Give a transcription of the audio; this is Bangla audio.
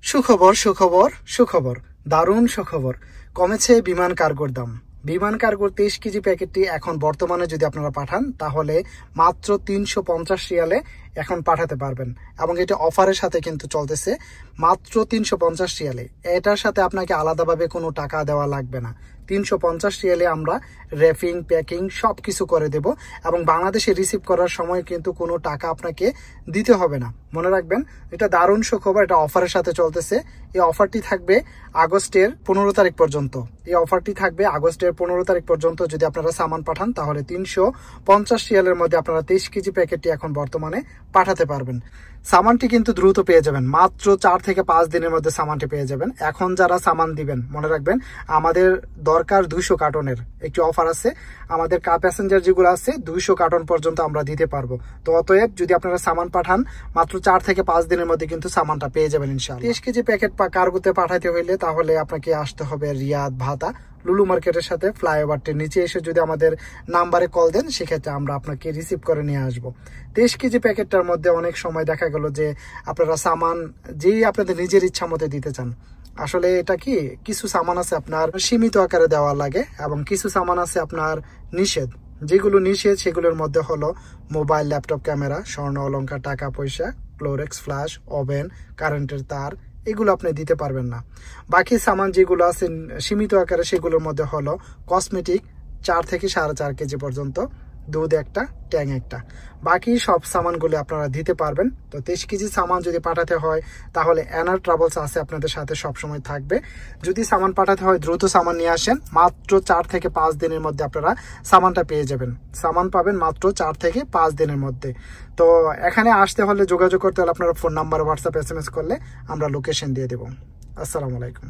সুখবর সুখবর সুখবর দারুণ সুখবর। কমেছে বিমান কার্গোর দাম। বিমান কার্গোর 23 কেজি প্যাকেটটি এখন বর্তমানে যদি আপনারা পাঠান তাহলে মাত্র 350 রিয়ালে এখন পাঠাতে পারবেন, এবং এটা অফারের সাথে কিন্তু চলতেছে। মাত্র 350 রিয়ালে, এটার সাথে আপনাকে আলাদাভাবে কোনো টাকা দেওয়া লাগবে না। 350 রিয়ালে আমরা র্যাপিং প্যাকিং সব কিছু করে দেব, এবং বাংলাদেশে রিসিভ করার সময় কিন্তু কোনো টাকা আপনাকে দিতে হবে না। মনে রাখবেন, এটা দারুণ সুখবর, এটা অফারের সাথে চলতেছে। এই অফারটি থাকবে আগস্টের 15 তারিখ পর্যন্ত। এই অফারটি থাকবে আগস্টের 15 তারিখ পর্যন্ত। যদি আপনারা সামান পাঠান তাহলে 350 রিয়ালের মধ্যে আপনারা 23 কেজি প্যাকেটটি এখন বর্তমানে পাঠাতে পারবেন। সামানটি কিন্তু দ্রুত পেয়ে যাবেন, মাত্র 4 থেকে 5 দিনের মধ্যে সামানটি পেয়ে যাবেন। এখন যারা সামান দিবেন মনে রাখবেন, আমাদের দরকার 200 কার্টনের একটি অফার আছে। আমাদের প্যাসেঞ্জার যেগুলো আছে 200 কার্টন পর্যন্ত আমরা দিতে পারবো। তো অতএব যদি আপনারা সামান পাঠান মাত্র 4 থেকে 5 দিনের মধ্যে কিন্তু সামানটা পেয়ে যাবেন ইনশাআল্লাহ। 30 কেজি প্যাকেট কার্গোতে পাঠাতে হইলে তাহলে আপনাকে আসতে হবে রিয়াদ, ভাতা, লুলু মার্কেটের সাথে ফ্লাইওভারটির নিচে এসে যদি আমাদের নাম্বারে কল দেন সেক্ষেত্রে আমরা আপনাকে রিসিভ করে নিয়ে আসবো। 23 কেজি প্যাকেটটার মধ্যে অনেক সময় দেখা গেল যে আপনারা সামান যেই আপনাদের নিজের ইচ্ছা মতো দিতে চান। আসলে এটা কি, কিছু সামান আছে আপনার সীমিত আকারে দেওয়া লাগে, এবং কিছু সামান আছে আপনার নিষেধ। যেগুলো নিষেধ সেগুলোর মধ্যে হলো মোবাইল, ল্যাপটপ, ক্যামেরা, স্বর্ণ অলংকার, টাকা পয়সা, ক্লোরেক্স, ফ্ল্যাশ, ওভেন, কারেন্টের তার, এগুলো আপনি দিতে পারবেন না। বাকি সামান যেগুলো আছে সীমিত আকারে সেগুলোর মধ্যে হলো কসমেটিক 4 থেকে 4.5 কেজি পর্যন্ত, দুধ একটা, ট্যাং একটা। বাকি সব সামানগুলো আপনারা দিতে পারবেন। তো 23 কেজি সামান যদি পাঠাতে হয় তাহলে এনার ট্রাভেলস আছে আপনাদের সাথে সবসময় থাকবে। যদি সামান পাঠাতে হয় দ্রুত সামান নিয়ে আসেন, মাত্র 4 থেকে 5 দিনের মধ্যে আপনারা সামানটা পেয়ে যাবেন। সামান পাবেন মাত্র 4 থেকে 5 দিনের মধ্যে। তো এখানে আসতে হলে যোগাযোগ করতে হলে আপনারা ফোন নাম্বার, হোয়াটসঅ্যাপ, SMS করলে আমরা লোকেশন দিয়ে দেবো। আসসালামু আলাইকুম।